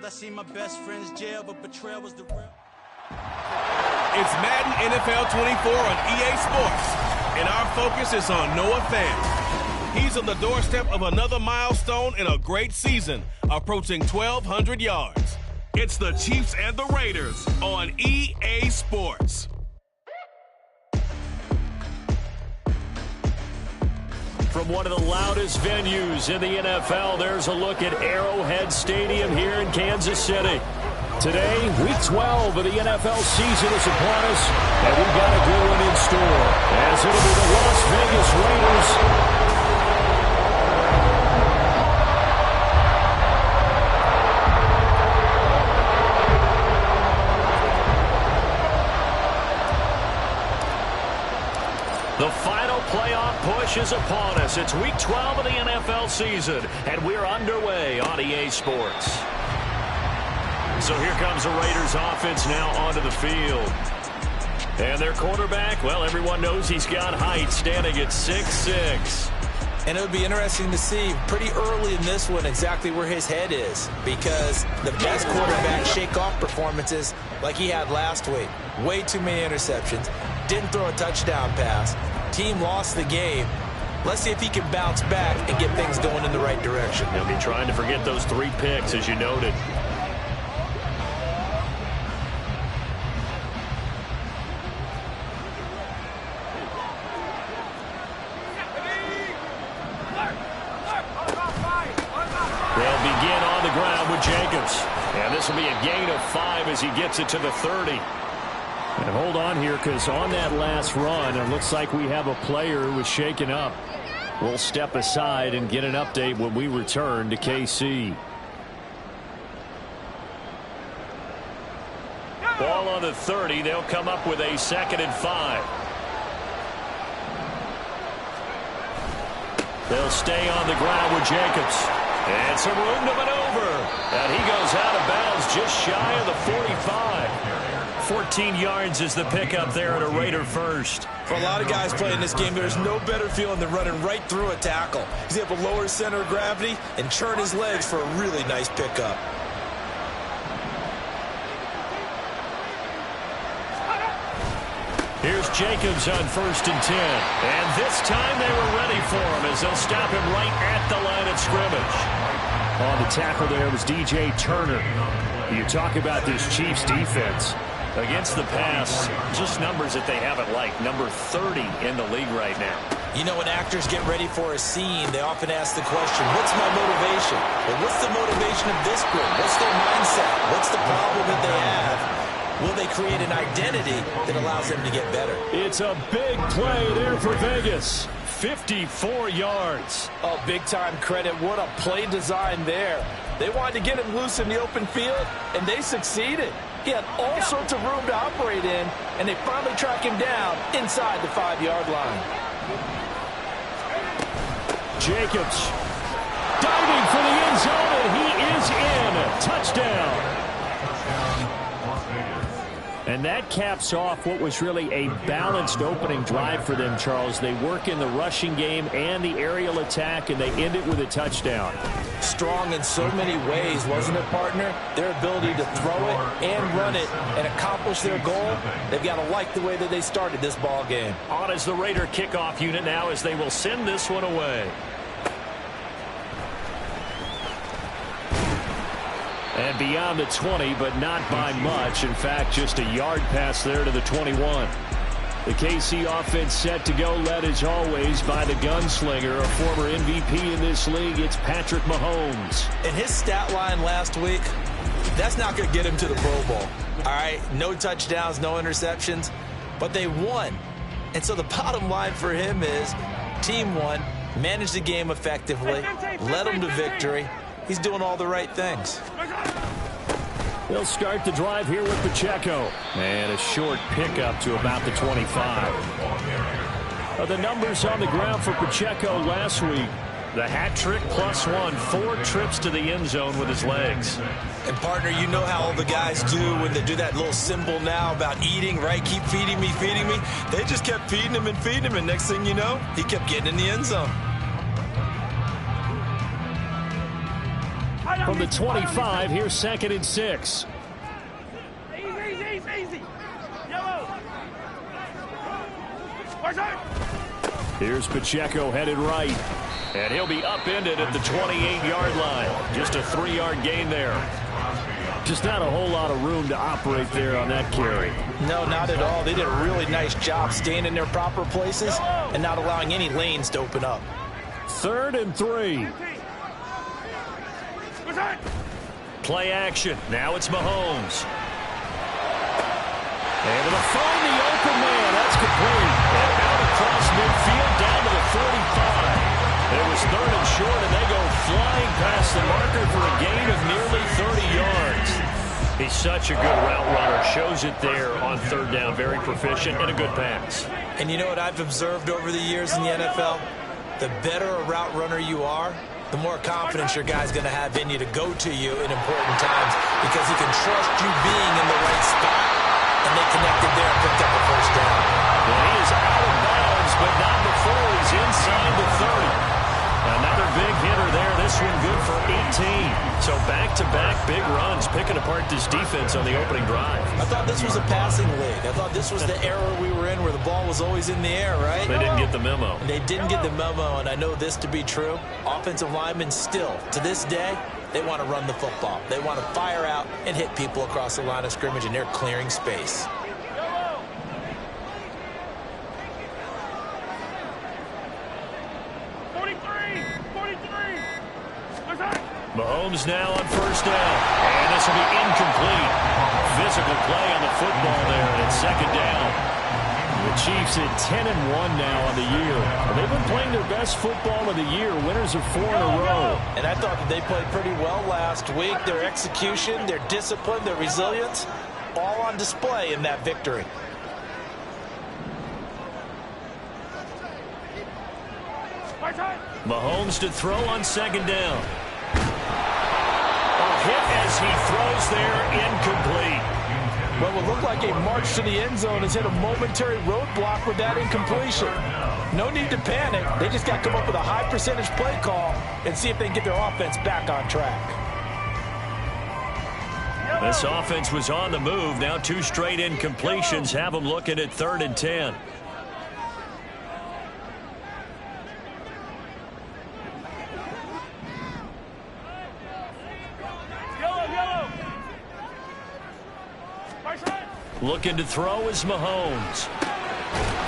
I seen my best friend's jail, but betrayal was the real. It's Madden NFL 24 on EA Sports, and our focus is on Noah Fant. He's on the doorstep of another milestone in a great season, approaching 1,200 yards. It's the Chiefs and the Raiders on EA Sports. From one of the loudest venues in the NFL, there's a look at Arrowhead Stadium here in Kansas City. Today, Week 12 of the NFL season is upon us, and we've got a good one in store, as it'll be the Las Vegas Raiders. The final playoff push is upon us. It's Week 12 of the NFL season, and we're underway on EA Sports. So here comes the Raiders offense now onto the field. And their quarterback, well, everyone knows he's got height, standing at 6'6". And it would be interesting to see pretty early in this one exactly where his head is, because the best quarterback shake-off performances like he had last week. Way too many interceptions. Didn't throw a touchdown pass. Team lost the game. Let's see if he can bounce back and get things going in the right direction. He'll be trying to forget those 3 picks, as you noted. They'll begin on the ground with Jacobs. And this will be a gain of 5 as he gets it to the 30. And hold on here, because on that last run, it looks like we have a player who was shaken up. We'll step aside and get an update when we return to KC. Ball on the 30. They'll come up with a 2nd and 5. They'll stay on the ground with Jacobs. And some room to maneuver. And he goes out of bounds just shy of the 45. 14 yards is the pickup there at a Raider first. For a lot of guys playing this game, there's no better feeling than running right through a tackle. He's able to lower his center of gravity and churn his legs for a really nice pickup. Here's Jacobs on 1st and 10. And this time they were ready for him as they'll stop him right at the line of scrimmage. On the tackle there was DJ Turner. You talk about this Chiefs defense. Against the pass, just numbers that they haven't liked. Number 30 in the league right now. You know, when actors get ready for a scene, they often ask the question, what's my motivation? Well, what's the motivation of this group? What's their mindset? What's the problem that they have? Will they create an identity that allows them to get better? It's a big play there for Vegas. 54 yards. Oh, big-time credit. What a play design there. They wanted to get him loose in the open field, and they succeeded. He had all sorts of room to operate in, and they finally track him down inside the 5-yard line. Jacobs diving for the end zone, and he is in. Touchdown. And that caps off what was really a balanced opening drive for them, Charles. They work in the rushing game and the aerial attack, and they end it with a touchdown. Strong in so many ways, wasn't it, partner? Their ability to throw it and run it and accomplish their goal, they've got to like the way that they started this ball game. On as the Raider kickoff unit now as they will send this one away. And beyond the 20, but not by much. In fact, just a yard pass there to the 21. The KC offense set to go, led as always by the gunslinger, a former MVP in this league. It's Patrick Mahomes. And his stat line last week, that's not going to get him to the Pro Bowl. All right, no touchdowns, no interceptions, but they won. And so the bottom line for him is team won, managed the game effectively, led them to victory. He's doing all the right things. They'll start the drive here with Pacheco. And a short pickup to about the 25. The numbers on the ground for Pacheco last week. The hat trick +1, 4 trips to the end zone with his legs. And, partner, you know how all the guys do when they do that little symbol now about eating, right? Keep feeding me, feeding me. They just kept feeding him, and next thing you know, he kept getting in the end zone. From the 25, here's 2nd and 6. Easy. Yellow. Here's Pacheco headed right. And he'll be upended at the 28-yard line. Just a 3-yard gain there. Just not a whole lot of room to operate there on that carry. No, not at all. They did a really nice job staying in their proper places and not allowing any lanes to open up. 3rd and 3. Play action. Now it's Mahomes. Able to find the open man. That's complete. And out across midfield down to the 45. It was 3rd and short, and they go flying past the marker for a gain of nearly 30 yards. He's such a good route runner. Shows it there on 3rd down. Very proficient and a good pass. And you know what I've observed over the years in the NFL? The better a route runner you are, the more confidence your guy's going to have in you to go to you in important times because he can trust you being in the right spot. And they connected there and picked up a 1st down. Well, he is out of bounds, but not before he's inside the 30. Another big hitter there. This one good for 18. So back-to-back big runs, picking apart this defense on the opening drive. I thought this was a passing league. I thought this was the era we were in where the ball was always in the air, right? They didn't get the memo. They didn't get the memo, and I know this to be true. Offensive linemen still, to this day, they want to run the football. They want to fire out and hit people across the line of scrimmage, and they're clearing space. Mahomes now on 1st down. And this will be incomplete. Physical play on the football there, and it's 2nd down. The Chiefs at 10-1 now on the year. They've been playing their best football of the year. Winners of 4 in a row. And I thought that they played pretty well last week. Their execution, their discipline, their resilience, all on display in that victory. Mahomes to throw on 2nd down. A hit as he throws there, incomplete. What will look like a march to the end zone has hit a momentary roadblock with that incompletion. No need to panic. They just got to come up with a high percentage play call and see if they can get their offense back on track. This offense was on the move. Now 2 straight incompletions have them looking at 3rd and 10. Looking to throw is Mahomes.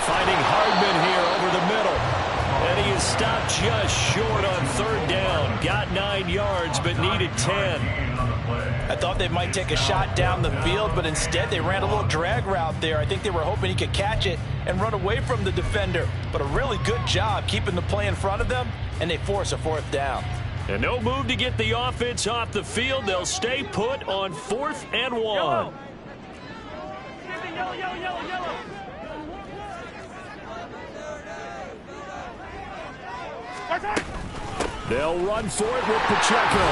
Finding Hardman here over the middle. And he is stopped just short on 3rd down. Got 9 yards, but needed 10. I thought they might take a shot down the field, but instead they ran a little drag route there. I think they were hoping he could catch it and run away from the defender. But a really good job keeping the play in front of them, and they force a 4th down. And no move to get the offense off the field. They'll stay put on 4th and 1. Yellow. They'll run for it with Pacheco.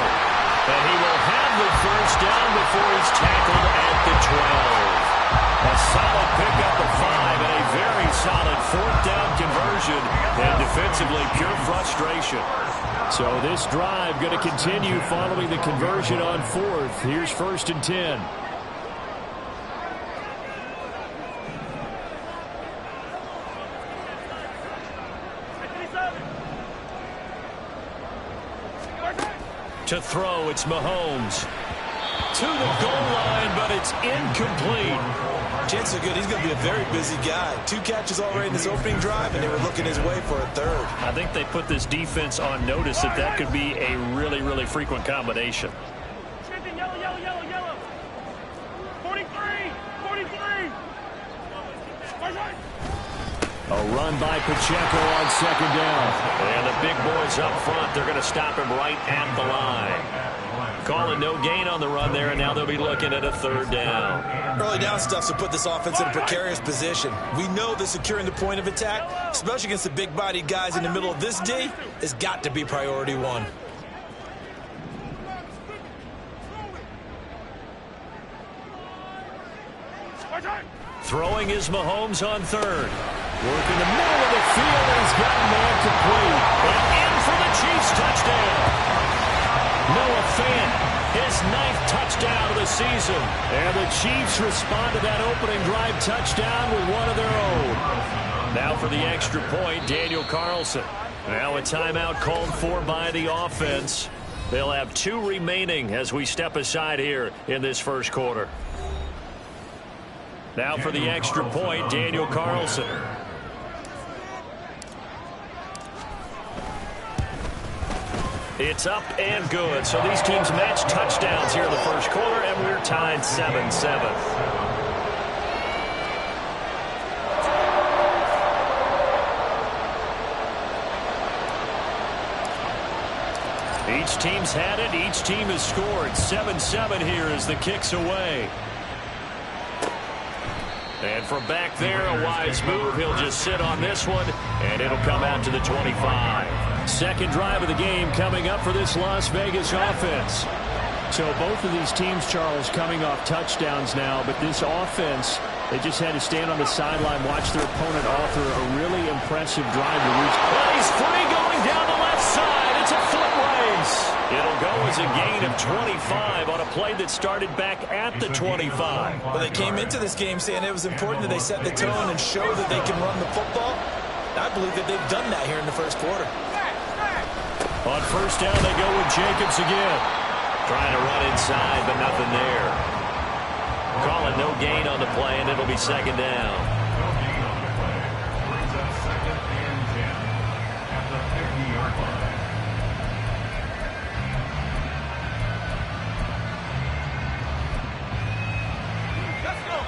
And he will have the 1st down before he's tackled at the 12. A solid pickup of 5 and a very solid 4th down conversion. And defensively, pure frustration. So this drive going to continue following the conversion on 4th. Here's 1st and 10. To throw, it's Mahomes. To the goal line, but it's incomplete. Chances are good he's going to be a very busy guy. 2 catches already in this opening drive, and they were looking his way for a 3rd. I think they put this defense on notice that could be a really, really frequent combination. Yellow. 43. A run by Pacheco on 2nd down. And the big boys up front, they're going to stop him right at the line. Calling no gain on the run there, and now they'll be looking at a 3rd down. Early down stuff to put this offense in a precarious position. We know that securing the point of attack, especially against the big-bodied guys in the middle of this D, has got to be priority 1. Throwing is Mahomes on 3rd. Working the middle of the field, and he's got a man complete. And in for the Chiefs touchdown. Noah Fant his 9th touchdown of the season. And the Chiefs respond to that opening drive touchdown with one of their own. Now for the extra point, Daniel Carlson. Now a timeout called for by the offense. They'll have 2 remaining as we step aside here in this first quarter. Now for the extra point, Daniel Carlson. It's up and good. So these teams match touchdowns here in the first quarter, and we're tied 7-7. Each team's had it. Each team has scored. 7-7 here as the kick's away. And from back there, a wise move. He'll just sit on this one, and it'll come out to the 25. Second drive of the game coming up for this Las Vegas offense. So both of these teams, Charles, coming off touchdowns now, but this offense, they just had to stand on the sideline, watch their opponent author a really impressive drive to reach. Well, he's free going down the left side. It's a foot race. It'll go as a gain of 25 on a play that started back at the 25. Well, they came into this game saying it was important that they set the tone and show that they can run the football. I believe that they've done that here in the first quarter. On first down, they go with Jacobs again. Trying to run inside, but nothing there. Calling no gain on the play, and it'll be second down. Let's go.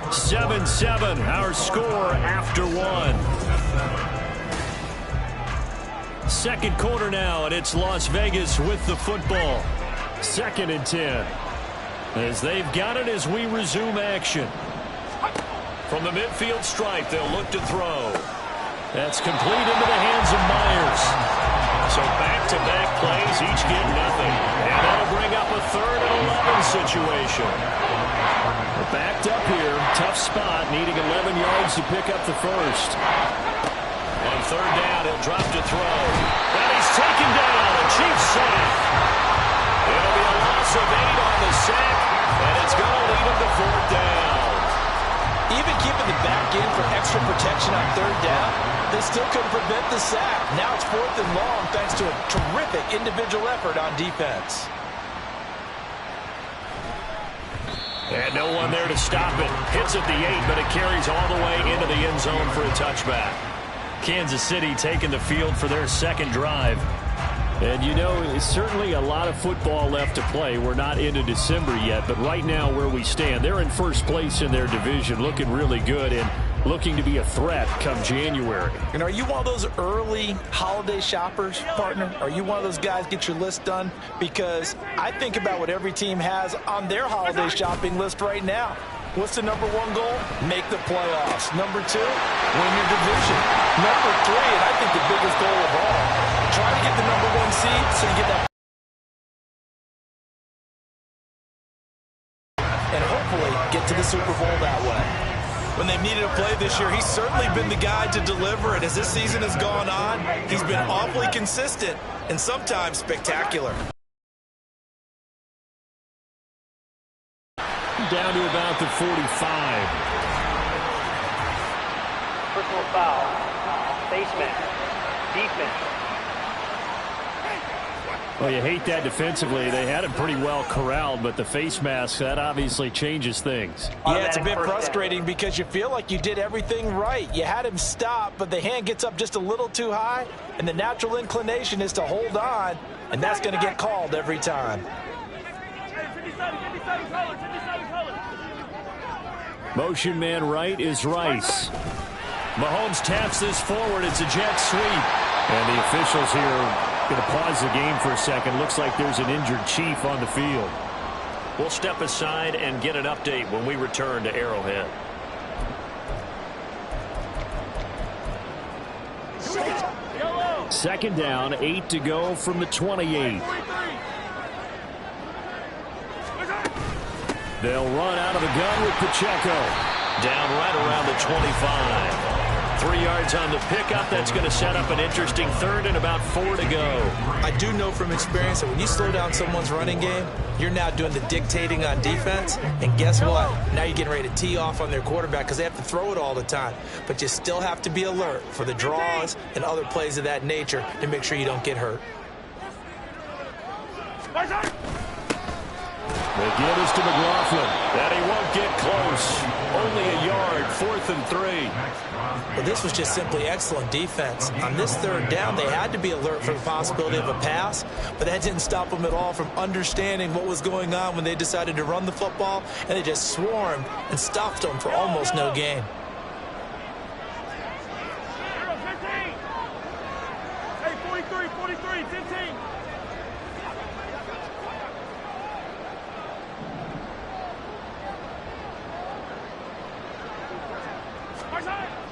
7-7, our score after one. Second quarter now, and it's Las Vegas with the football. 2nd and 10. As they've got it as we resume action. From the midfield stripe, they'll look to throw. That's complete into the hands of Myers. So back-to-back plays, each get nothing. And that'll bring up a 3rd and 11 situation. We're backed up here, tough spot, needing 11 yards to pick up the first. On 3rd down, he'll drop to throw. And he's taken down, a Chiefs sack. It'll be a loss of 8 on the sack, and it's going to lead him to 4th down. Even keeping the back in for extra protection on 3rd down, they still couldn't prevent the sack. Now it's 4th and long thanks to a terrific individual effort on defense. And no one there to stop it. Hits at the 8, but it carries all the way into the end zone for a touchback. Kansas City taking the field for their second drive. And, you know, it's certainly a lot of football left to play. We're not into December yet, but right now where we stand, they're in first place in their division, looking really good and looking to be a threat come January. And are you one of those early holiday shoppers, partner? Are you one of those guys get your list done? Because I think about what every team has on their holiday shopping list right now. What's the number 1 goal? Make the playoffs. Number 2, win your division. Number 3, and I think the biggest goal of all, try to get the number 1 seed so you get that. And hopefully get to the Super Bowl that way. When they've needed a play this year, he's certainly been the guy to deliver it. As this season has gone on, he's been awfully consistent and sometimes spectacular. Down to about the 45. Personal foul. Face mask. Defense. Well, you hate that defensively. They had him pretty well corralled, but the face mask, that obviously changes things. Yeah, it's a bit frustrating because you feel like you did everything right. You had him stop, but the hand gets up just a little too high, and the natural inclination is to hold on, and that's going to get called every time. Motion man right is Rice. Mahomes taps this forward. It's a jet sweep. And the officials here are going to pause the game for a second. Looks like there's an injured Chief on the field. We'll step aside and get an update when we return to Arrowhead. Second down, 8 to go from the 28. They'll run out of the gun with Pacheco. Down right around the 25. 3 yards on the pickup. That's going to set up an interesting third and about 4 to go. I do know from experience that when you slow down someone's running game, you're now doing the dictating on defense. And guess what? Now you're getting ready to tee off on their quarterback because they have to throw it all the time. But you still have to be alert for the draws and other plays of that nature to make sure you don't get hurt. The give is to McLaughlin. That he won't get close. Only a yard, 4th and 3. Well, this was just simply excellent defense. On this third down, they had to be alert for the possibility of a pass, but that didn't stop them at all from understanding what was going on when they decided to run the football, and they just swarmed and stuffed them for almost no gain. Hey, 43, 15.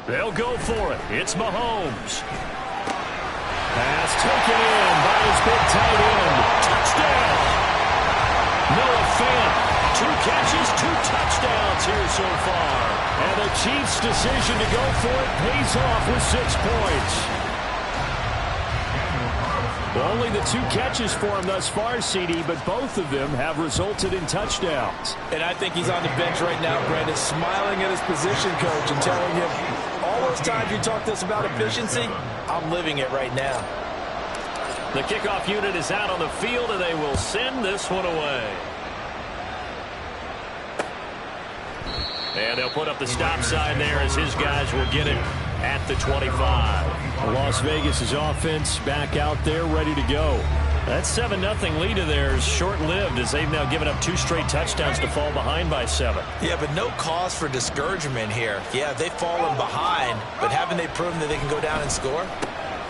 They'll go for it. It's Mahomes. Pass taken in by his big tight end. Touchdown. Noah Fant. 2 catches, 2 touchdowns here so far. And the Chiefs' decision to go for it pays off with 6 points. Only the 2 catches for him thus far, CD, but both of them have resulted in touchdowns. And I think he's on the bench right now, Brandon, smiling at his position coach and telling him, all those times you talk to us about efficiency, I'm living it right now. The kickoff unit is out on the field, and they will send this one away. And they'll put up the stop sign there as his guys will get it at the 25. Las Vegas' offense back out there ready to go. That 7-0 lead of theirs short-lived as they've now given up 2 straight touchdowns to fall behind by 7. Yeah, but no cause for discouragement here. Yeah, they've fallen behind, but haven't they proven that they can go down and score?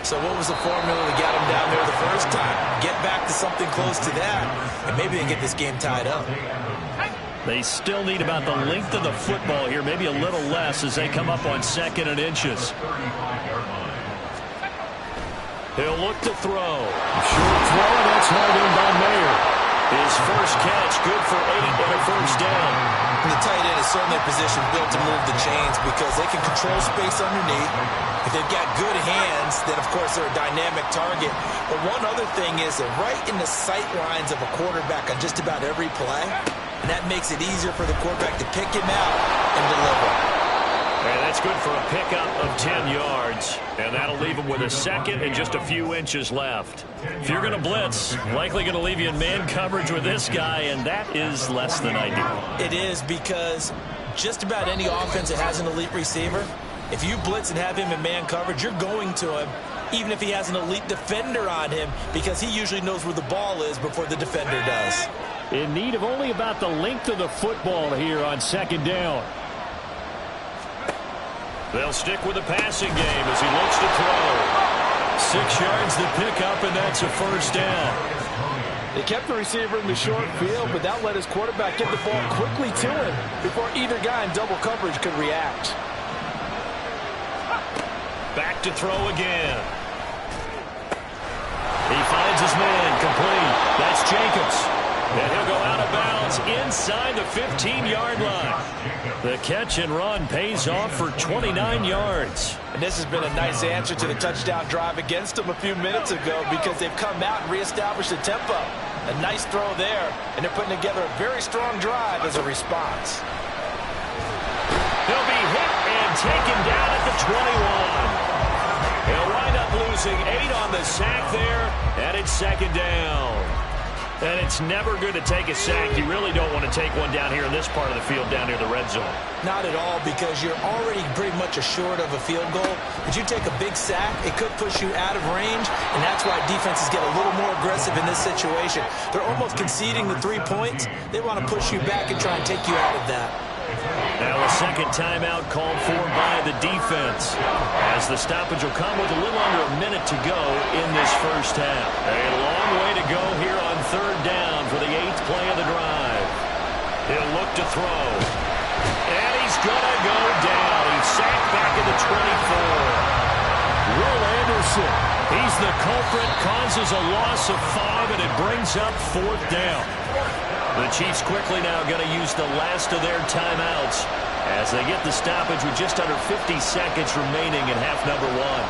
So what was the formula to get them down there the first time? Get back to something close to that, and maybe they can get this game tied up. They still need about the length of the football here, maybe a little less as they come up on 2nd and inches. He'll look to throw. Short throw, and that's held in by Mayer. His first catch, good for 8 and a first down. And the tight end is certainly a position built to move the chains because they can control space underneath. If they've got good hands, then, of course, they're a dynamic target. But one other thing is they're right in the sight lines of a quarterback on just about every play. And that makes it easier for the quarterback to pick him out and deliver. And that's good for a pickup of 10 yards. And that'll leave him with a 2nd and just a few inches left. If you're going to blitz, likely going to leave you in man coverage with this guy, and that is less than ideal. It is because just about any offense that has an elite receiver, if you blitz and have him in man coverage, you're going to him, even if he has an elite defender on him, because he usually knows where the ball is before the defender does. In need of only about the length of the football here on 2nd down. They'll stick with the passing game as he looks to throw. 6 yards to pick up, and that's a first down. They kept the receiver in the short field, but that let his quarterback get the ball quickly to him before either guy in double coverage could react. Back to throw again. He finds his man complete. That's Jacobs. And he'll go out of bounds inside the 15-yard line. The catch and run pays off for 29 yards. And this has been a nice answer to the touchdown drive against them a few minutes ago because they've come out and reestablished the tempo. A nice throw there, and they're putting together a very strong drive as a response. He'll be hit and taken down at the 21. He'll wind up losing 8 on the sack there, and it's 2nd down. And it's never good to take a sack. You really don't want to take one down here in this part of the field down near the red zone. Not at all, because you're already pretty much assured of a field goal. But you take a big sack, it could push you out of range, and that's why defenses get a little more aggressive in this situation. They're almost conceding the 3 points. They want to push you back and try and take you out of that. Now a second timeout called for by the defense, as the stoppage will come with a little under a minute to go in this first half. A long way to go here on 3rd down for the 8th play of the drive. He'll look to throw, and he's going to go down. He's sacked back at the 24. Will Anderson, he's the culprit, causes a loss of 5, and it brings up 4th down. The Chiefs quickly now going to use the last of their timeouts as they get the stoppage with just under 50 seconds remaining in half number one.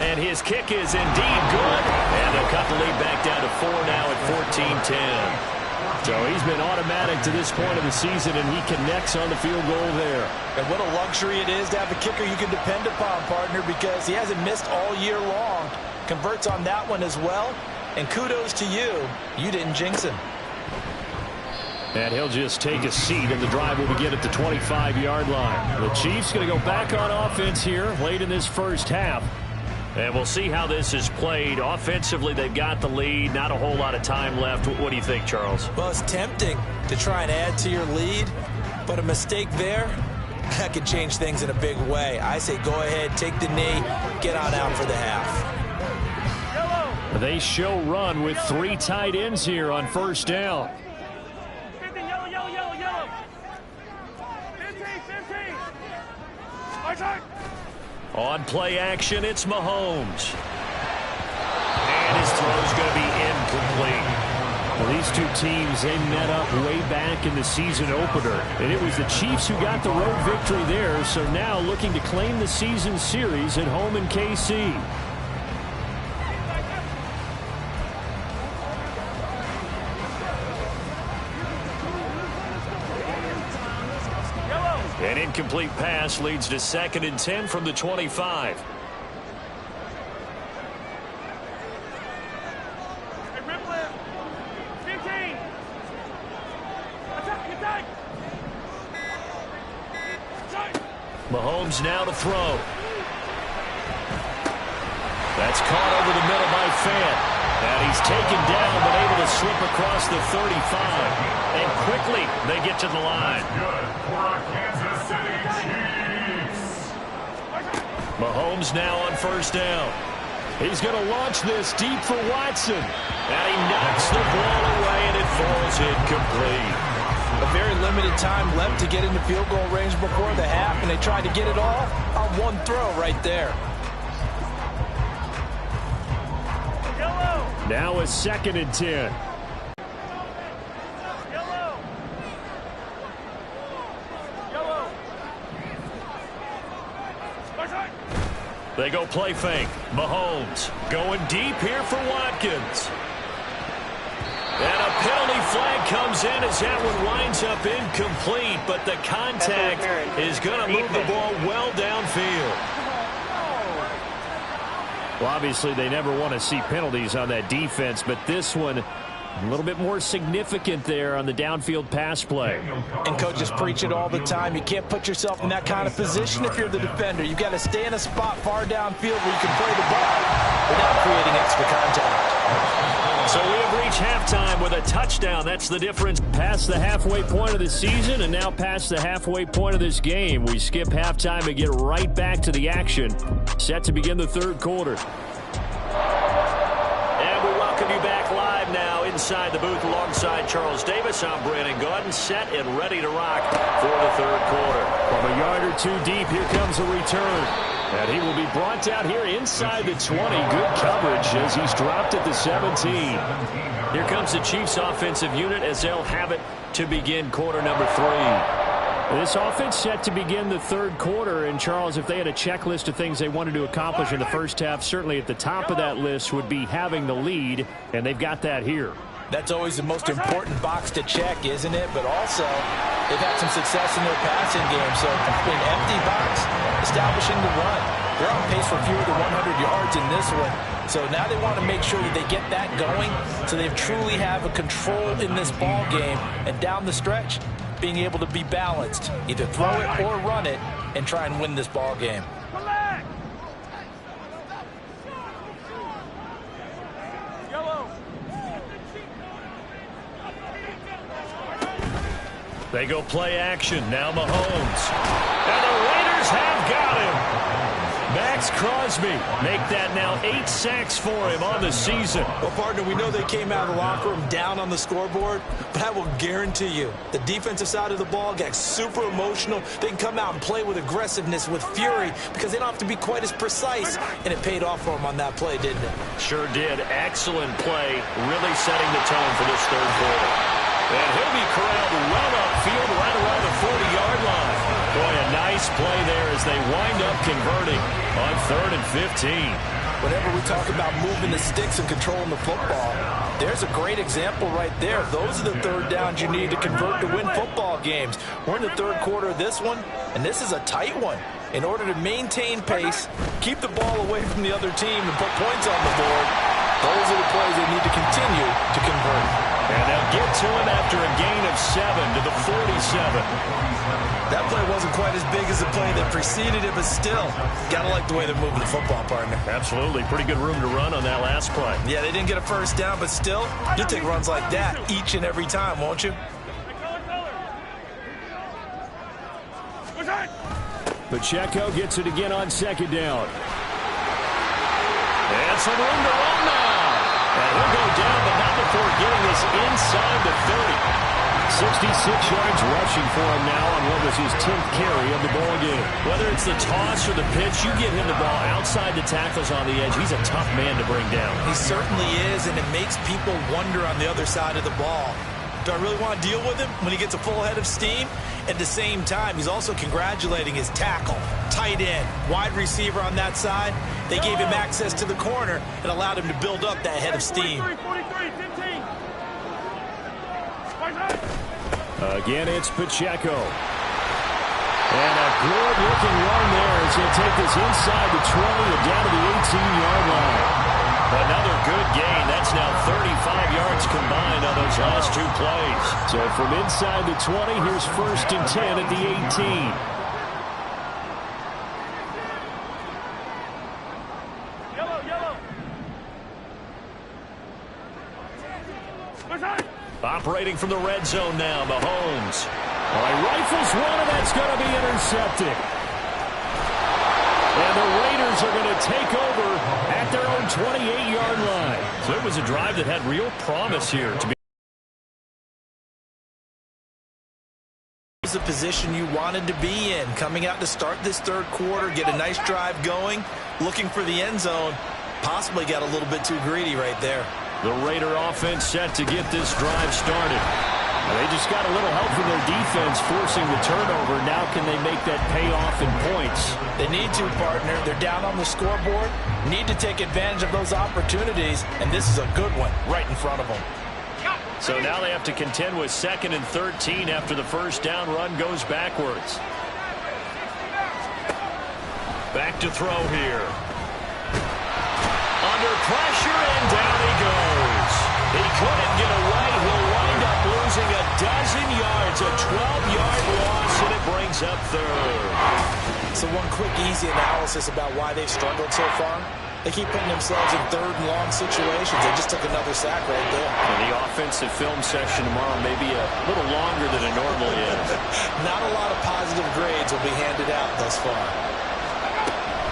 And his kick is indeed good. And they'll cut the lead back down to 4 now at 14-10. So he's been automatic to this point of the season, and he connects on the field goal there. And what a luxury it is to have a kicker you can depend upon, partner, because he hasn't missed all year long. Converts on that one as well. And kudos to you. You didn't jinx him. And he'll just take a seat, and the drive will begin at the 25-yard line. The Chiefs going to go back on offense here late in this first half. And we'll see how this is played. Offensively, they've got the lead. Not a whole lot of time left. What do you think, Charles? Well, it's tempting to try and add to your lead, but a mistake there, that could change things in a big way. I say go ahead, take the knee, get on out for the half. They show run with 3 tight ends here on first down. 15, yellow, yellow, yellow, yellow. 15, 15. Hard time. On play action, it's Mahomes. And his throw's going to be incomplete. Well, these two teams, they met up way back in the season opener. And it was the Chiefs who got the road victory there, so now looking to claim the season series at home in KC. An incomplete pass leads to 2nd and 10 from the 25. Hey, ripple it. 15. Attack, attack. Mahomes now to throw. That's caught over the middle by Fant. And he's taken down, but able to slip across the 35. And quickly, they get to the line. Mahomes now on first down. He's going to launch this deep for Watson. And he knocks the ball away, and it falls incomplete. A very limited time left to get into field goal range before the half, and they tried to get it all on one throw right there. Now a 2nd and 10. They go play fake. Mahomes going deep here for Watkins. And a penalty flag comes in as that one winds up incomplete, but the contact is going to move the ball well downfield. Well, obviously, they never want to see penalties on that defense, but this one a little bit more significant there on the downfield pass play. And coaches preach it all the time. You can't put yourself in that kind of position if you're the defender. You've got to stay in a spot far downfield where you can play the ball without creating extra contact. So we have reached halftime with a touchdown. That's the difference. Past the halfway point of the season and now past the halfway point of this game. We skip halftime and get right back to the action. Set to begin the third quarter. And we welcome you back live now inside the booth alongside Charles Davis. I'm Brandon Gaudin, set and ready to rock for the third quarter. From a yard or two deep, here comes a return. And he will be brought down here inside the 20. Good coverage as he's dropped at the 17. Here comes the Chiefs offensive unit as they'll have it to begin quarter number 3. This offense set to begin the third quarter. And, Charles, if they had a checklist of things they wanted to accomplish in the first half, certainly at the top of that list would be having the lead, and they've got that here. That's always the most important box to check, isn't it? But also, they've had some success in their passing game. So, an empty box, establishing the run. They're on pace for fewer than 100 yards in this one. So now they want to make sure that they get that going so they truly have a control in this ball game. And down the stretch, being able to be balanced. Either throw it or run it and try and win this ball game. They go play action. Now Mahomes. And the Raiders have got him. Max Crosby make that now 8 sacks for him on the season. Well, partner, we know they came out of the locker room down on the scoreboard, but I will guarantee you the defensive side of the ball got super emotional. They can come out and play with aggressiveness, with fury, because they don't have to be quite as precise, and it paid off for them on that play, didn't it? Sure did. Excellent play, really setting the tone for this third quarter. And he'll be corralled well upfield right around the 40-yard line. Boy, a nice play there as they wind up converting on 3rd and 15. Whenever we talk about moving the sticks and controlling the football, there's a great example right there. Those are the third downs you need to convert to win football games. We're in the third quarter of this one, and this is a tight one. In order to maintain pace, keep the ball away from the other team, and put points on the board, those are the plays they need to continue to convert. And they'll get to him after a gain of 7 to the 47. That play wasn't quite as big as the play that preceded it, but still, gotta like the way they're moving the football, partner. Absolutely. Pretty good room to run on that last play. Yeah, they didn't get a first down, but still, you'll take runs like that each and every time, won't you? Pacheco gets it again on 2nd down. And some room to run now. And he'll go down, but not before getting this inside the 30. 66 yards rushing for him now on what was his 10th carry of the ball game. Whether it's the toss or the pitch, you get him the ball outside the tackles on the edge. He's a tough man to bring down. He certainly is, and it makes people wonder on the other side of the ball. Do I really want to deal with him when he gets a full head of steam? At the same time, he's also congratulating his tackle, tight end, wide receiver on that side. They gave him access to the corner and allowed him to build up that head of steam. 43, 15. Again, it's Pacheco. And a good-looking run there as he'll take this inside the 20 and down to the 18-yard line. Another good gain. That's now 35 yards combined on those last 2 plays. So from inside the 20, here's 1st and 10 at the 18. Operating from the red zone now, Mahomes. All right, rifles one, and that's going to be intercepted. And the Raiders are going to take over at their own 28-yard line. So it was a drive that had real promise here to be. The position you wanted to be in, coming out to start this third quarter, get a nice drive going, looking for the end zone, possibly got a little bit too greedy right there. The Raider offense set to get this drive started. They just got a little help from their defense forcing the turnover. Now can they make that pay off in points? They need to, partner. They're down on the scoreboard, need to take advantage of those opportunities, and this is a good one right in front of them. So now they have to contend with 2nd and 13 after the first down run goes backwards. Back to throw here. Under pressure, and down he goes. He couldn't get away. He'll wind up losing a dozen yards, a 12-yard loss, and it brings up 3rd. So one quick, easy analysis about why they've struggled so far. They keep putting themselves in 3rd and long situations. They just took another sack right there. And the offensive film session tomorrow may be a little longer than it normally is. Not a lot of positive grades will be handed out thus far.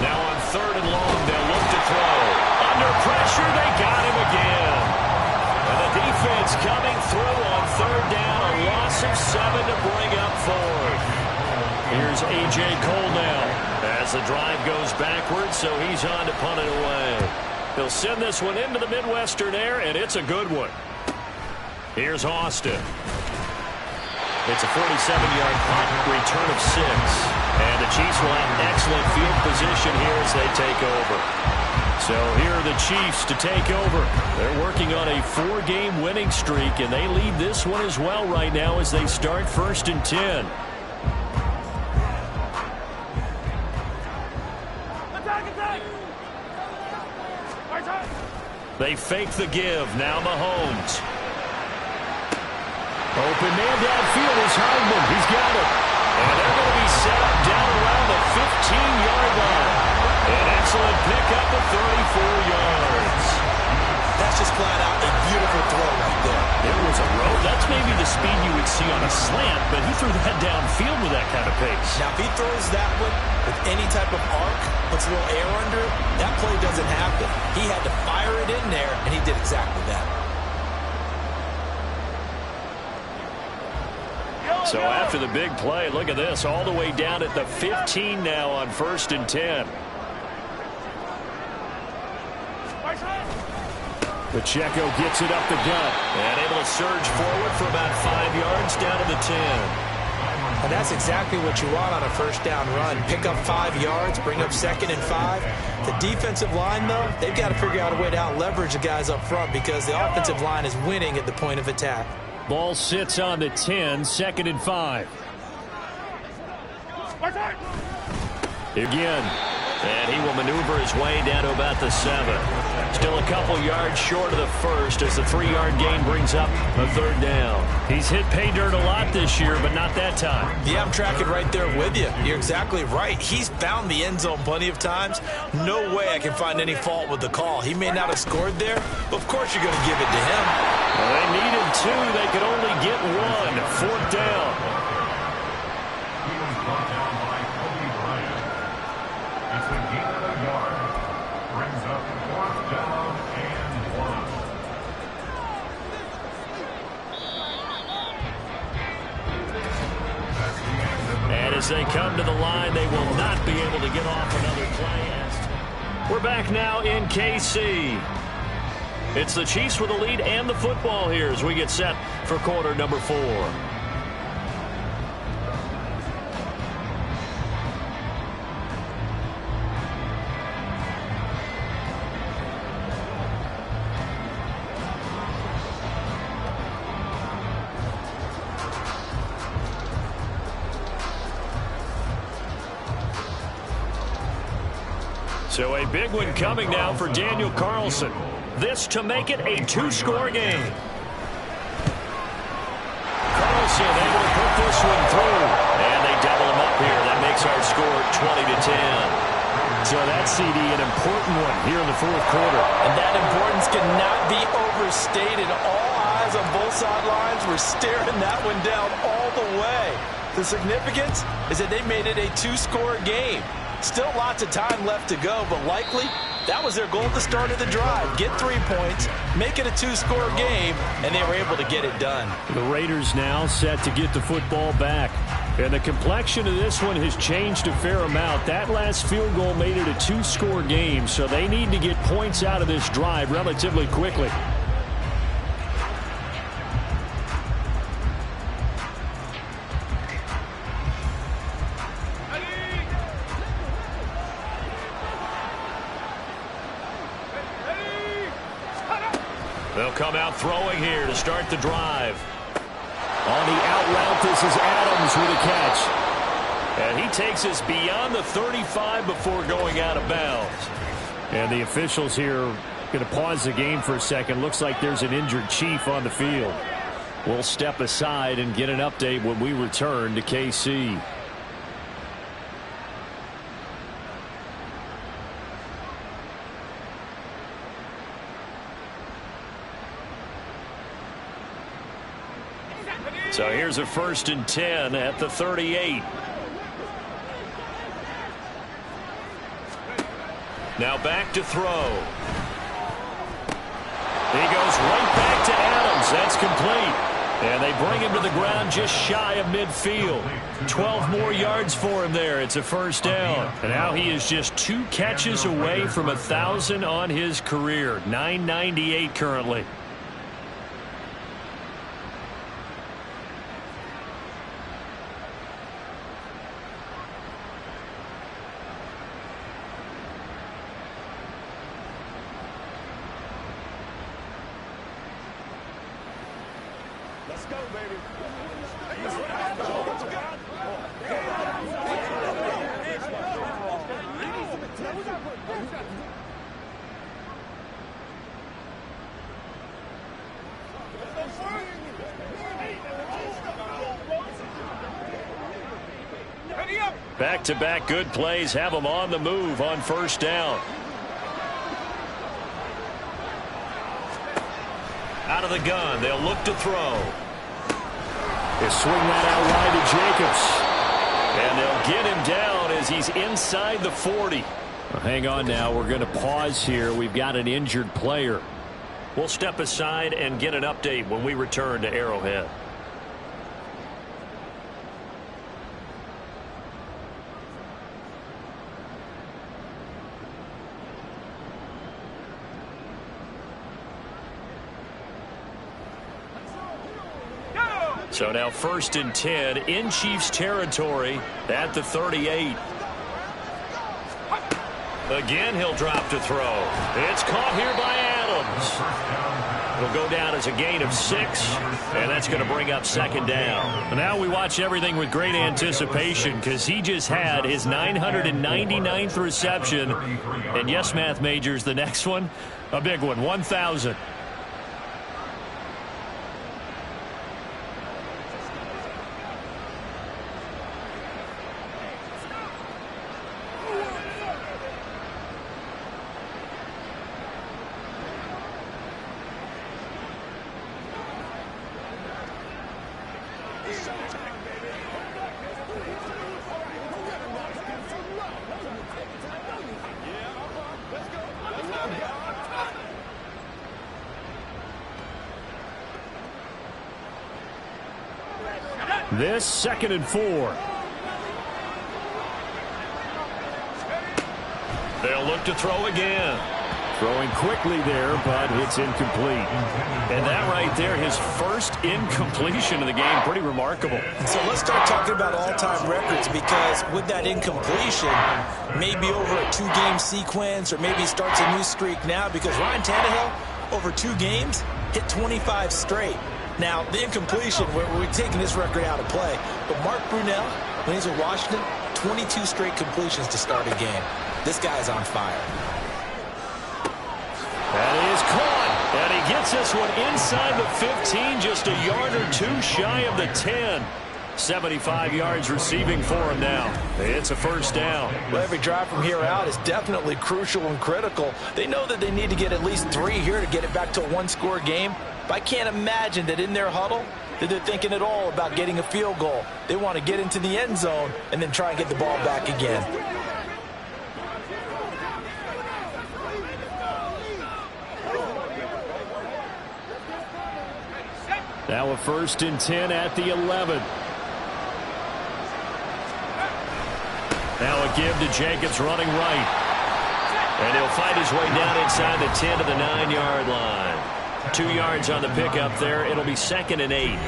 Now on 3rd and long, they'll look to throw. Under pressure, they got him again. And the defense coming through on 3rd down, a loss of 7 to bring up 4th. Here's A.J. Cole now as the drive goes backwards, so he's on to punt it away. He'll send this one into the Midwestern air, and it's a good one. Here's Austin. It's a 47-yard punt, return of 6. And the Chiefs will have excellent field position here as they take over. So here are the Chiefs to take over. They're working on a 4-game winning streak, and they lead this one as well right now as they start 1st and 10. They fake the give. Now Mahomes. Open man downfield is Hardman. He's got it. And they're going to be set up down around the 15-yard line. An excellent pickup of 34 yards. That's just flat out a beautiful throw right there. It was a road. That's maybe the speed you would see on a slant, but he threw that downfield with that kind of pace. Now, if he throws that one with any type of arc, puts a little air under it, that play doesn't happen. He had to fire it in there, and he did exactly that. So after the big play, look at this, all the way down at the 15 now on 1st and 10. Pacheco gets it up the gut. And able to surge forward for about 5 yards down to the 10. And that's exactly what you want on a first down run. Pick up 5 yards, bring up 2nd and 5. The defensive line, though, they've got to figure out a way to out-leverage the guys up front because the offensive line is winning at the point of attack. Ball sits on the 10, 2nd and 5. Again. And he will maneuver his way down to about the 7. Still a couple yards short of the first as the 3-yard gain brings up a 3rd down. He's hit pay dirt a lot this year, but not that time. Yeah, I'm tracking right there with you. You're exactly right. He's found the end zone plenty of times. No way I can find any fault with the call. He may not have scored there, but of course you're going to give it to him. Well, they needed 2. They could only get 1. 4th down. As they come to the line, they will not be able to get off another play. We're back now in KC. It's the Chiefs with the lead and the football here as we get set for quarter number 4. So a big one coming now for Daniel Carlson. This to make it a 2-score game. Carlson able to put this one through. And they double him up here. That makes our score 20-10. So that CD, an important one here in the 4th quarter. And that importance cannot be overstated. All eyes on both sidelines were staring that one down all the way. The significance is that they made it a 2-score game. Still lots of time left to go, but likely that was their goal at the start of the drive. Get 3 points, make it a 2-score game, and they were able to get it done. The Raiders now set to get the football back. And the complexion of this one has changed a fair amount. That last field goal made it a 2-score game, so they need to get points out of this drive relatively quickly. They'll come out throwing here to start the drive. On the out route, this is Adams with a catch. And he takes us beyond the 35 before going out of bounds. And the officials here going to pause the game for a second. Looks like there's an injured Chief on the field. We'll step aside and get an update when we return to KC. So here's a 1st and 10 at the 38. Now back to throw. He goes right back to Adams. That's complete. And they bring him to the ground just shy of midfield. 12 more yards for him there. It's a 1st down. And now he is just 2 catches away from 1,000 on his career. 998 currently. Let's go, baby. Back-to-back good plays have them on the move on 1st down. Out of the gun, they'll look to throw. They swing that out wide to Jacobs. And they'll get him down as he's inside the 40. Well, hang on now. We're going to pause here. We've got an injured player. We'll step aside and get an update when we return to Arrowhead. So now 1st and 10 in Chiefs territory at the 38. Again, he'll drop to throw. It's caught here by Adams. It'll go down as a gain of 6, and that's going to bring up 2nd down. Now we watch everything with great anticipation because he just had his 999th reception. And yes, math majors, the next one, a big one, 1,000. This 2nd and 4. They'll look to throw again. Throwing quickly there, but it's incomplete. And that right there, his first incompletion of the game, pretty remarkable. So let's start talking about all-time records, because with that incompletion, maybe over a 2-game sequence, or maybe he starts a new streak now, because Ryan Tannehill, over 2 games, hit 25 straight. Now, the incompletion, we're taking this record out of play. But Mark Brunell, when he's in Washington, 22 straight completions to start a game. This guy's on fire. That is caught. And he gets this one inside the 15, just a yard or 2 shy of the 10. 75 yards receiving for him now. It's a 1st down. Well, every drive from here out is definitely crucial and critical. They know that they need to get at least 3 here to get it back to a 1-score game. But I can't imagine that in their huddle that they're thinking at all about getting a field goal. They want to get into the end zone and then try and get the ball back again. Now a 1st and 10 at the 11. Now a give to Jacobs running right. And he'll fight his way down inside the 10 to the 9-yard line. 2 yards on the pickup there. It'll be 2nd and 8.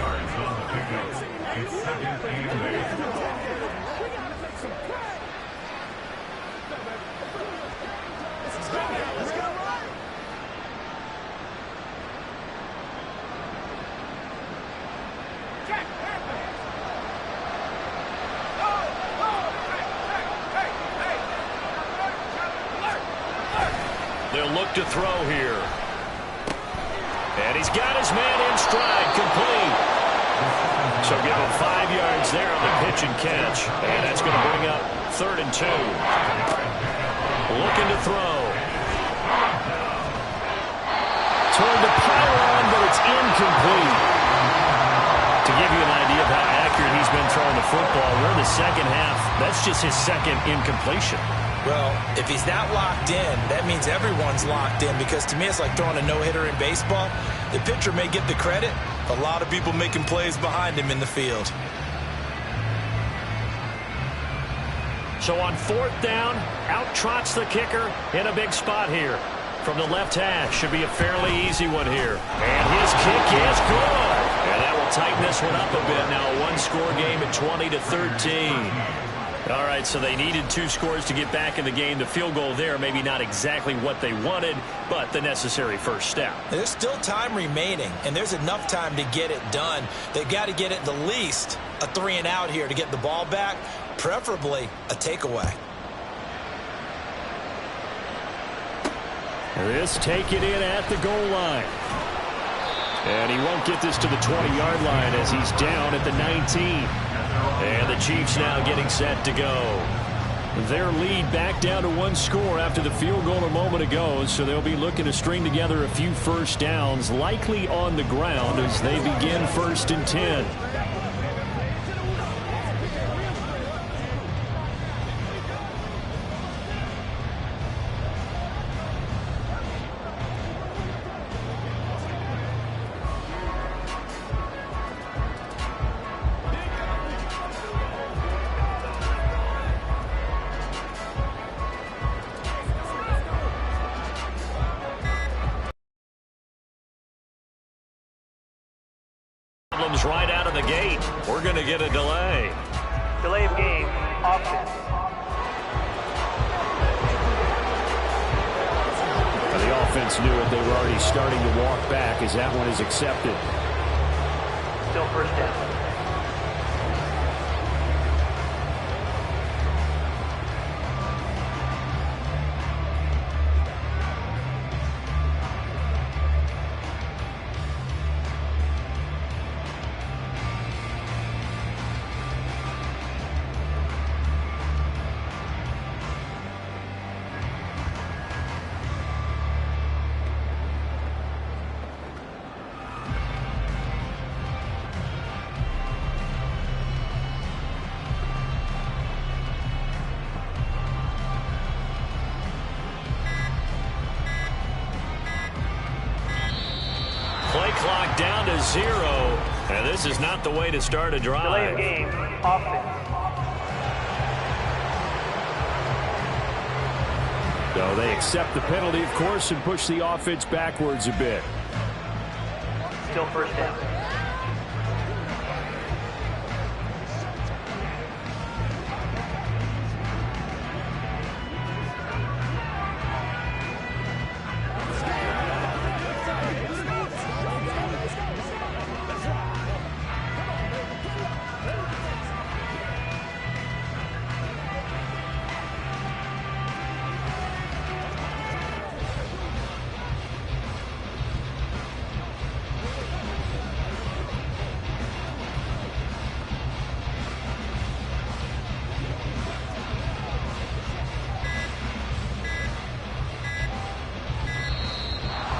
They'll look to throw here. And he's got his man in stride, complete. So give him 5 yards there on the pitch and catch. And that's going to bring up 3rd and 2. Looking to throw. Toward the pylon, but it's incomplete. To give you an idea of how accurate he's been throwing the football, we're in the 2nd half. That's just his 2nd incompletion. Well, if he's not locked in, that means everyone's locked in, because to me it's like throwing a no-hitter in baseball. The pitcher may get the credit, a lot of people making plays behind him in the field. So on 4th down, out trots the kicker in a big spot here. From the left hash, should be a fairly easy one here. And his kick is good. And that will tighten this one up a bit now. A 1-score game at 20-13. All right, so they needed 2 scores to get back in the game. The field goal there, maybe not exactly what they wanted, but the necessary first step. There's still time remaining, and there's enough time to get it done. They've got to get at the least a 3 and out here to get the ball back, preferably a takeaway. This take it in at the goal line. And he won't get this to the 20-yard line as he's down at the 19. And the Chiefs now getting set to go. Their lead back down to 1 score after the field goal a moment ago, so they'll be looking to string together a few first downs, likely on the ground as they begin 1st and 10. Problems right out of the gate. We're going to get a delay. Delay of game, offense. The offense knew it. They were already starting to walk back as that one is accepted. Still first down. Play clock down to 0, and this is not the way to start a drive. Delay of game, offense. So they accept the penalty, of course, and push the offense backwards a bit. Still first down.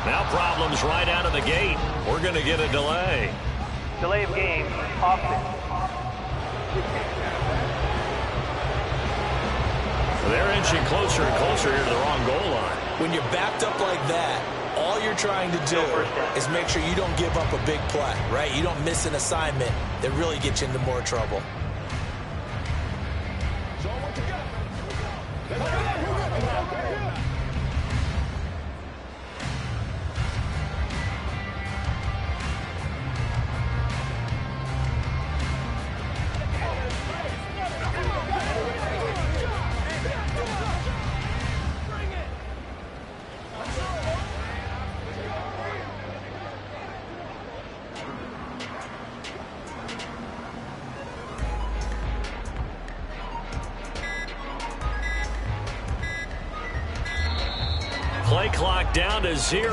Now problems right out of the gate. We're going to get a delay. Delay of game, offense. They're inching closer and closer here to the wrong goal line. When you're backed up like that, all you're trying to do is make sure you don't give up a big play, right? You don't miss an assignment that really gets you into more trouble. Play clock down to 0,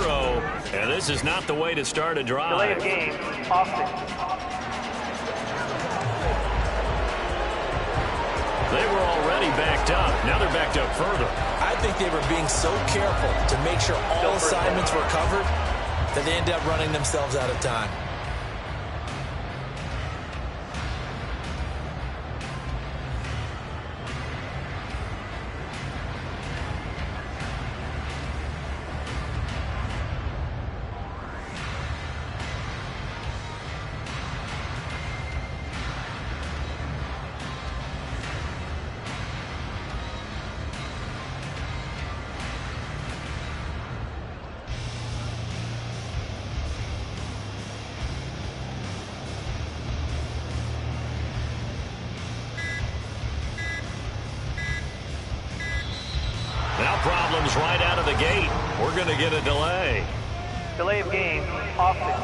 and this is not the way to start a drive. Delay of game, offense. They were already backed up. Now they're backed up further. I think they were being so careful to make sure all assignments were covered that they ended up running themselves out of time. Now problems right out of the gate. We're going to get a delay. Delay of game, offense.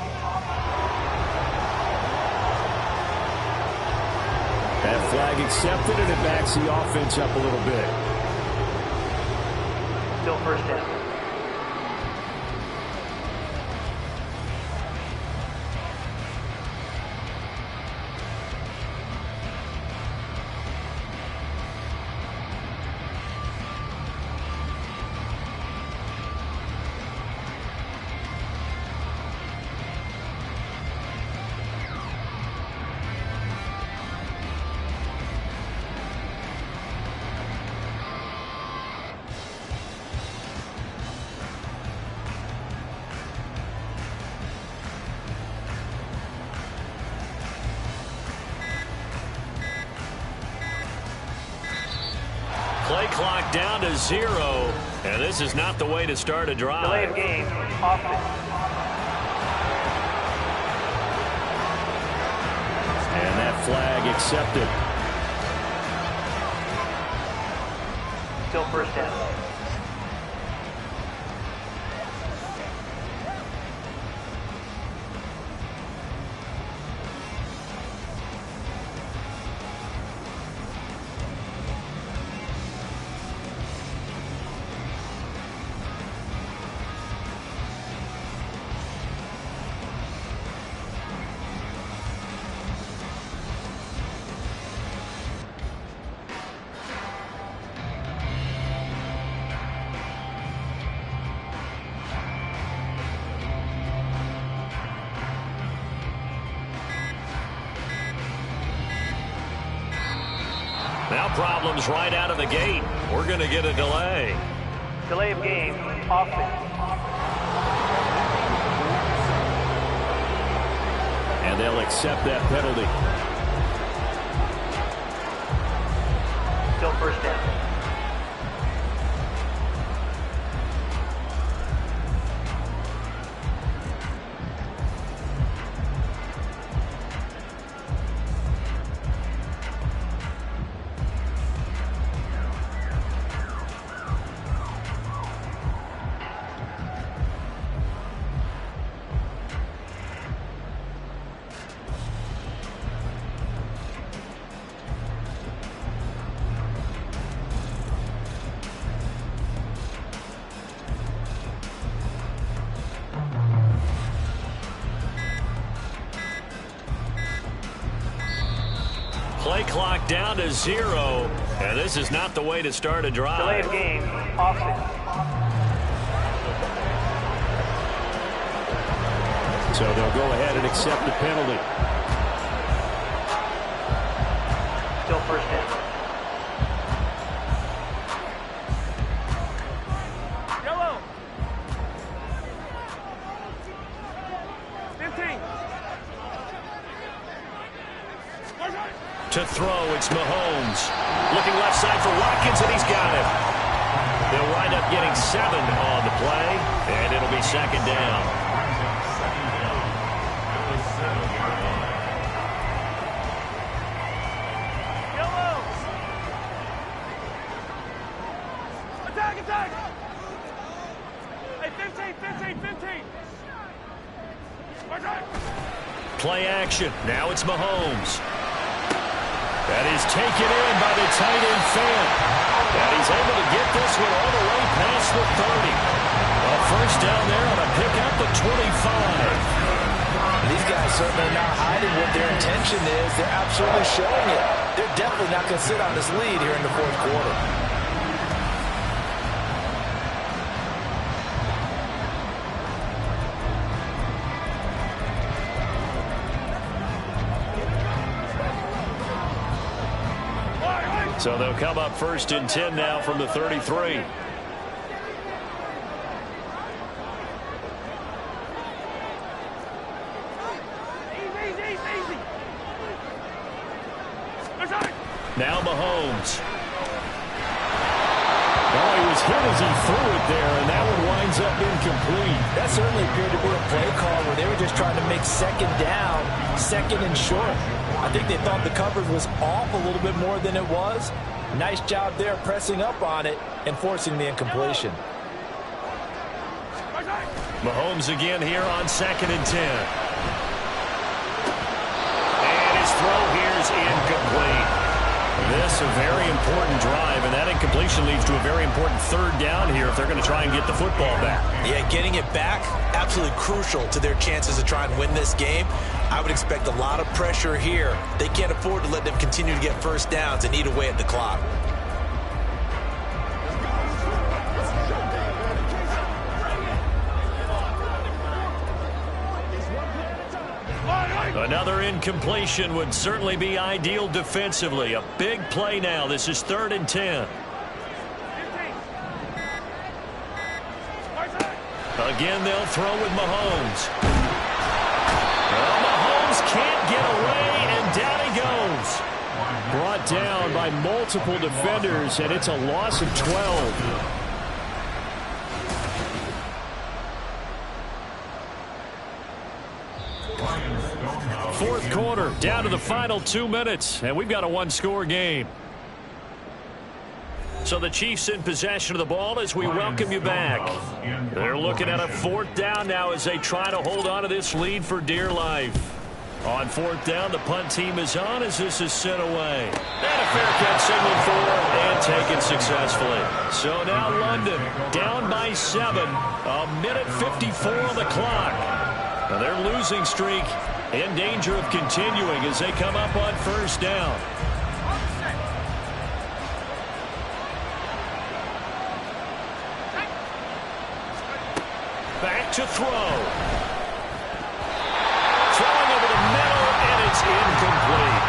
That flag accepted, and it backs the offense up a little bit. Still first down. Play clock down to 0, and this is not the way to start a drive. Delay of game, offense. And that flag accepted. Still first down. Now problems right out of the gate. We're going to get a delay. Delay of game, offense. And they'll accept that penalty. Still first down. Play clock down to 0, and this is not the way to start a drive. Delay of game, offense. So they'll go ahead and accept the penalty. Still first down. Yellow. 15. To throw, it's Mahomes. Looking left side for Watkins, and he's got it. They'll wind up getting 7 on the play, and it'll be second down. Yellow. Attack, attack. Hey, 15. Play action. Now it's Mahomes. That is taken in by the tight end fan. And he's able to get this one all the way past the 30. A first down there on a pickup of 25. These guys certainly not hiding what their intention is. They're absolutely showing it. They're definitely not going to sit on this lead here in the fourth quarter. So they'll come up first and 10 now from the 33. Now Mahomes. Well, he was hit as he threw it there, and that one winds up incomplete. That certainly appeared to be a play call where they were just trying to make second down, second and short. I think they thought the coverage was off a little bit more than it was. Nice job there pressing up on it and forcing the incompletion. Mahomes again here on second and 10. And his throw here is incomplete. This a very important drive, and that incompletion leads to a very important third down here if they're going to try and get the football back. Yeah, getting it back, absolutely crucial to their chances to try and win this game. I would expect a lot of pressure here. They can't afford to let them continue to get first downs and eat away at the clock. Another incompletion would certainly be ideal defensively. A big play now. This is 3rd and 10. Again, they'll throw with Mahomes. Well, Mahomes can't get away, and down he goes. Brought down by multiple defenders, and it's a loss of 12. Fourth quarter, down to the final 2 minutes, and we've got a one-score game. So the Chiefs in possession of the ball as we welcome you back. They're looking at a fourth down now as they try to hold on to this lead for dear life. On fourth down, the punt team is on as this is sent away. And a fair catch signaled for and taken successfully. So now London down by 7. A minute 54 on the clock. Now their losing streak in danger of continuing as they come up on first down. Back to throw. Throwing over the middle, and it's incomplete.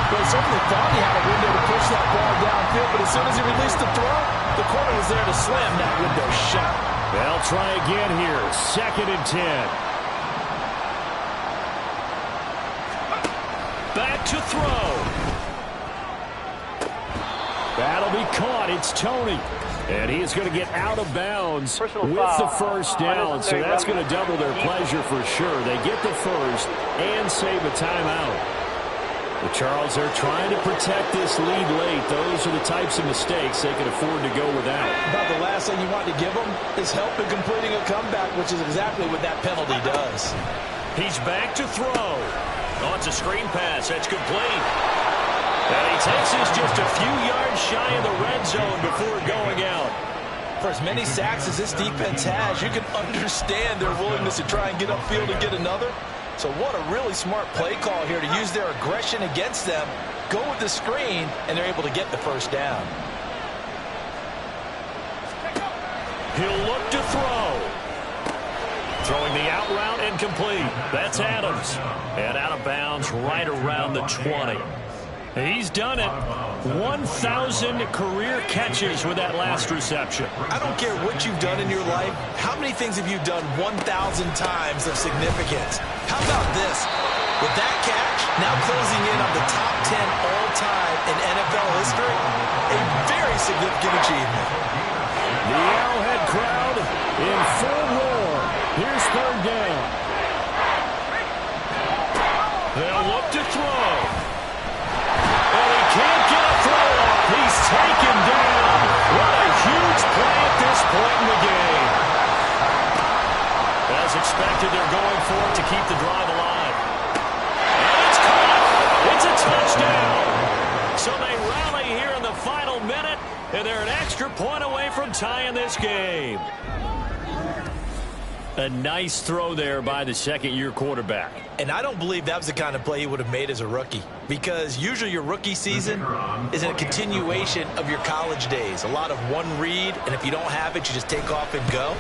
Well, certainly thought he had a window to push that ball downfield, but as soon as he released the throw, the corner was there to slam that window shut. They'll try again here. 2nd and 10. Back to throw. That'll be caught. It's Tony. And he is going to get out of bounds Personal with foul. the first down. So that's going to double their pleasure for sure. They get the first and save a timeout. The Charles are trying to protect this lead late. Those are the types of mistakes they can afford to go without. About the last thing you want to give them is help in completing a comeback, which is exactly what that penalty does. He's back to throw. Oh, it's a screen pass. That's complete. And he takes us just a few yards shy of the red zone before going out. For as many sacks as this defense has, you can understand their willingness to try and get upfield and get another. So what a really smart play call here to use their aggression against them, go with the screen, and they're able to get the first down. He'll look to throw. Throwing the out route incomplete. That's Adams. And out of bounds right around the 20. He's done it. 1,000 career catches with that last reception. I don't care what you've done in your life. How many things have you done 1,000 times of significance? How about this? With that catch, now closing in on the top 10 all-time in NFL history, a very significant achievement. The Arrowhead crowd in full roar. Here's third down. They'll look to throw. Can't get a throw off. He's taken down. What a huge play at this point in the game. As expected, they're going for it to keep the drive alive. And it's caught. It's a touchdown. So they rally here in the final minute, and they're an extra point away from tying this game. A nice throw there by the second-year quarterback. And I don't believe that was the kind of play he would have made as a rookie, because usually your rookie season is a continuation of your college days. A lot of one read, and if you don't have it, you just take off and go.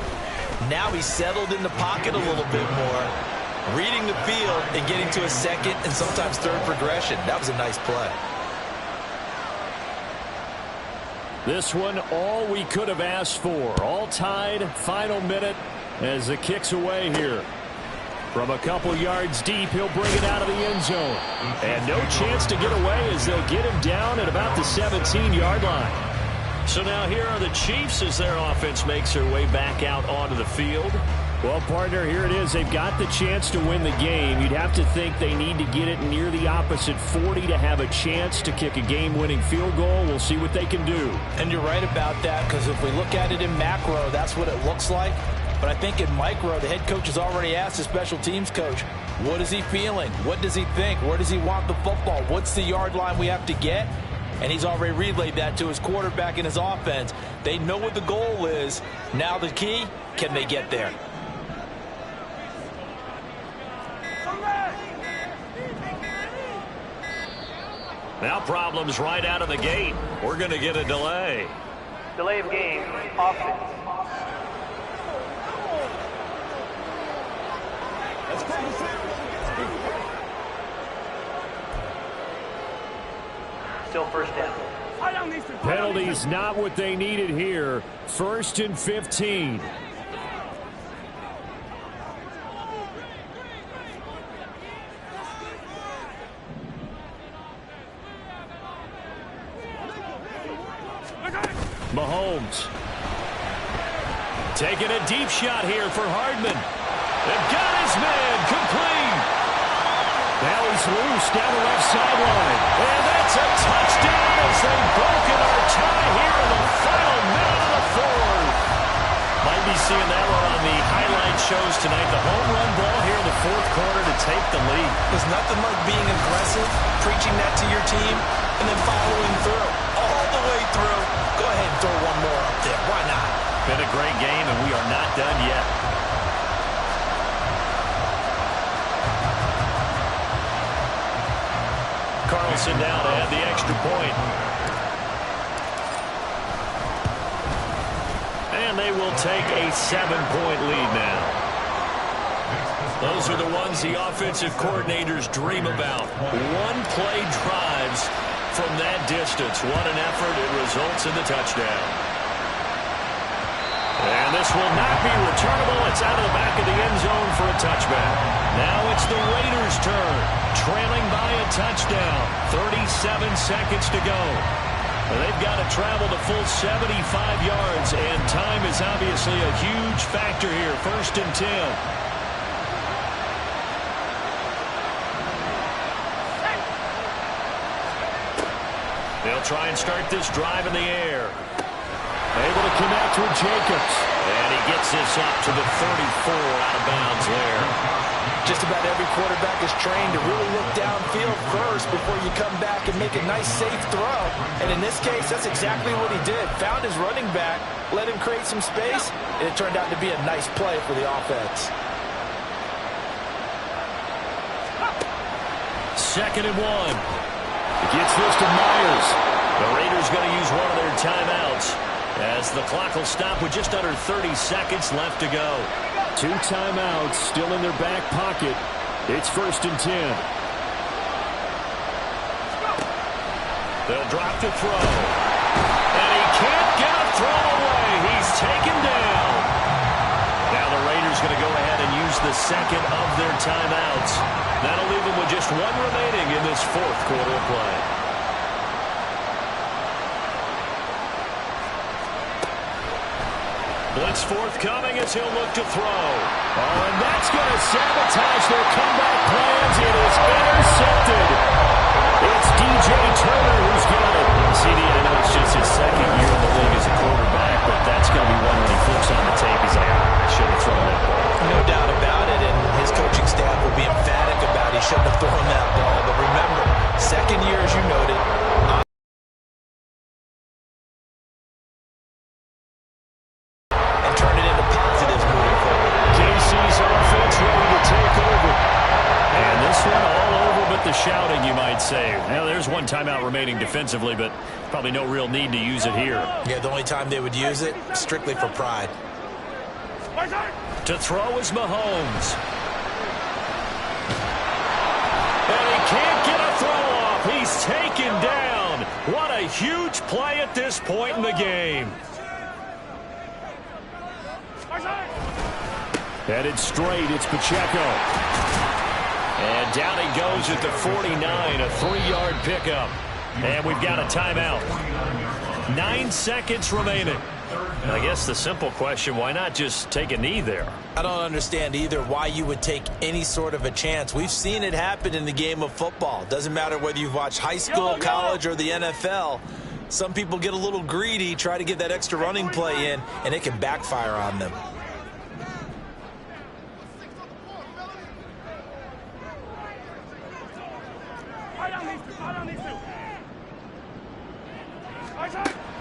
Now he's settled in the pocket a little bit more, reading the field and getting to a second and sometimes third progression. That was a nice play. This one, all we could have asked for. All tied, final minute. As the kick's away here. From a couple yards deep, he'll bring it out of the end zone. And no chance to get away as they'll get him down at about the 17-yard line. So now here are the Chiefs as their offense makes their way back out onto the field. Well, partner, here it is. They've got the chance to win the game. You'd have to think they need to get it near the opposite 40 to have a chance to kick a game-winning field goal. We'll see what they can do. And you're right about that, because if we look at it in macro, that's what it looks like. But I think in micro, the head coach has already asked the special teams coach, what is he feeling? What does he think? Where does he want the football? What's the yard line we have to get? And he's already relayed that to his quarterback and his offense. They know what the goal is. Now the key, can they get there? Now problems right out of the gate. We're going to get a delay. Delay of game, offense. Still first down. Penalties not what they needed here. 1st and 15. Mahomes. Taking a deep shot here for Hardman. They've got his man complete. He's loose down the left sideline. And that's a touchdown as they've broken our tie here in the final minute of the fourth. Might be seeing that one on the highlight shows tonight. The home run ball here in the fourth quarter to take the lead. There's nothing like being aggressive, preaching that to your team, and then following through. All the way through. Go ahead and throw one more up there. Why not? Been a great game, and we are not done yet. Carlson down to add the extra point. And they will take a 7-point lead now. Those are the ones the offensive coordinators dream about. One-play drives from that distance. What an effort. It results in the touchdown. And this will not be returnable. It's out of the back of the end zone for a touchback. Now it's the Raiders' turn. Trailing by a touchdown. 37 seconds to go. They've got to travel the full 75 yards, and time is obviously a huge factor here. 1st and 10. They'll try and start this drive in the air. Able to connect with Jacobs. And he gets this up to the 34 out of bounds there. Just about every quarterback is trained to really look downfield first before you come back and make a nice, safe throw. And in this case, that's exactly what he did. Found his running back, let him create some space, and it turned out to be a nice play for the offense. 2nd and 1. He gets this to Myers. The Raiders going to use one of their timeouts as the clock will stop with just under 30 seconds left to go. 2 timeouts still in their back pocket. It's 1st and 10. They'll drop to throw. And he can't get a throw away. He's taken down. Now the Raiders going to go ahead and use the 2nd of their timeouts. That'll leave them with just 1 remaining in this 4th quarter of play. Blitz forthcoming as he'll look to throw. Oh, and that's going to sabotage their comeback plans. It is intercepted. It's DJ Turner who's got it. CD, I know it's just his 2nd year in the league as a quarterback, but that's going to be one when he flips on the tape. He's like, I should have thrown that ball. No doubt about it, and his coaching staff will be emphatic about he shouldn't have thrown that ball. But remember, 2nd year, as you noted, and turn it into positives moving forward. KC's offense ready to take over. And this one all over but the shouting, you might say. Now, there's 1 timeout remaining defensively, but probably no real need to use it here. Yeah, the only time they would use it, strictly for pride. To throw is Mahomes. And he can't get a throw off. He's taken down. What a huge play at this point in the game. Headed straight, it's Pacheco. And down he goes at the 49, a 3-yard pickup. And we've got a timeout. 9 seconds remaining. I guess the simple question, why not just take a knee there? I don't understand either why you would take any sort of a chance. We've seen it happen in the game of football. Doesn't matter whether you've watched high school, college, or the NFL. Some people get a little greedy, try to get that extra running play in, and it can backfire on them.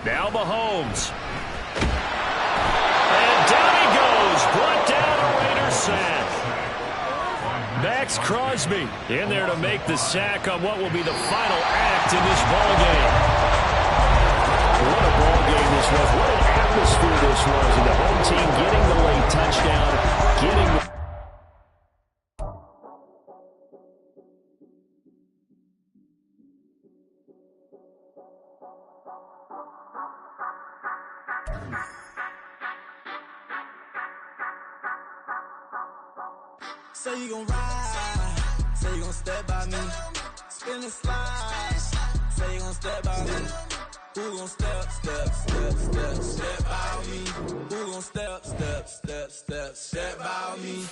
Now Mahomes. And down he goes. Brought down a Raiders sack. Max Crosby in there to make the sack on what will be the final act in this ball game. What a ball game this was. What an atmosphere this was. And the home team getting the late touchdown, getting the... Say you gon' ride, say you gon' step by me, spin and slide, say you gon' step by me, who gon' step by me, who gon' step by me,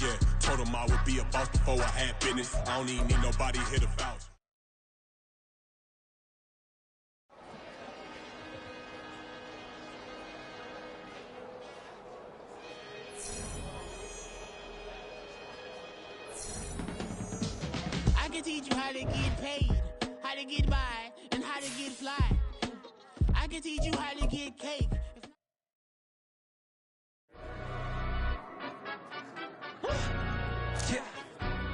yeah, told him I would be a boss before I had business. I don't even need nobody here to vouch. I can teach you how to get paid, how to get by, and how to get fly. I can teach you how to get cake.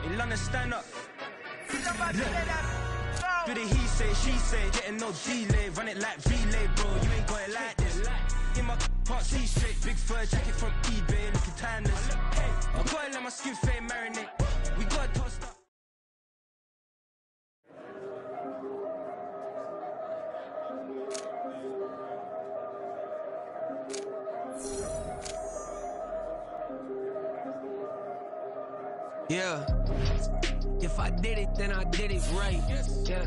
In London, stand up. Do the he say, she say, getting no delay. Run it like relay, bro. You ain't got it like this. In my part, see straight. Big fur jacket from eBay, looking timeless. I gotta let my skin fade marinate. We gotta toast up. Yeah, if I did it, then I did it right. Yeah,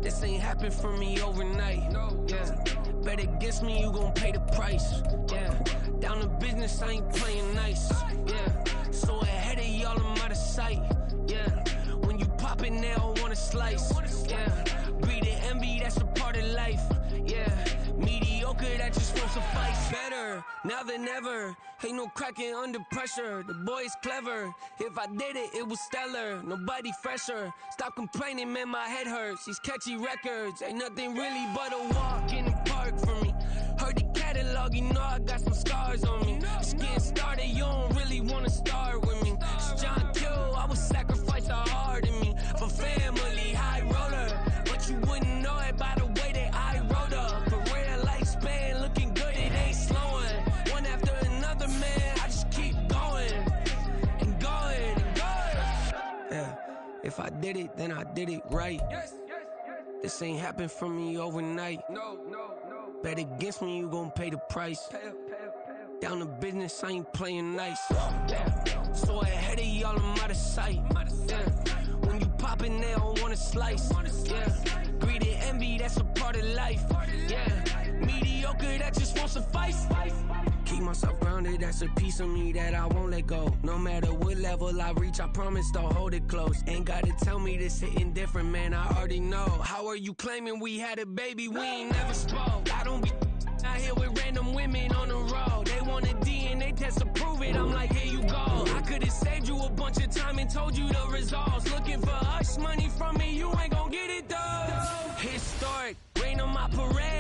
this ain't happened for me overnight. Yeah, bet against me, you gon' pay the price. Yeah, down to business, I ain't playing nice. Yeah, so ahead of y'all, I'm out of sight. Yeah, when you pop it, they don't wanna slice. Yeah, greed and envy, that's a part of life. Yeah, mediocre, that just won't suffice. Better now than ever. Ain't no cracking under pressure. The boy is clever. If I did it, it was stellar. Nobody fresher. Stop complaining, man, my head hurts. These catchy records ain't nothing really but a walk in the park for me. Heard the catalog, you know I got some scars on me. Just getting started, you don't really wanna start with me. It's John Q, I would sacrifice a heart in me for family, high roller. But you wouldn't know it by the way that I wrote up. Career lifespan looking good, it ain't slowing. One after another, man, I just keep going and going and going. Yeah, if I did it, then I did it right. This ain't happened for me overnight. Bet against me, you gon' pay the price. Down to business, I ain't playing nice. Yeah, so ahead of y'all, I'm out of sight. Yeah, when you poppin', they don't wanna slice. Yeah, greed and envy, that's a part of life. Yeah, mediocre, that just won't suffice. Keep myself grounded, that's a piece of me that I won't let go. No matter what level I reach, I promise to hold it close. Ain't gotta tell me this hitting different, man, I already know. How are you claiming we had a baby, we ain't never spoke? I don't be out here with random women on the road. They want a DNA test to prove it, I'm like, here you go. I could've saved you a bunch of time and told you the results. Looking for hush money from me, you ain't gon' get it though. Historic, rain on my parade.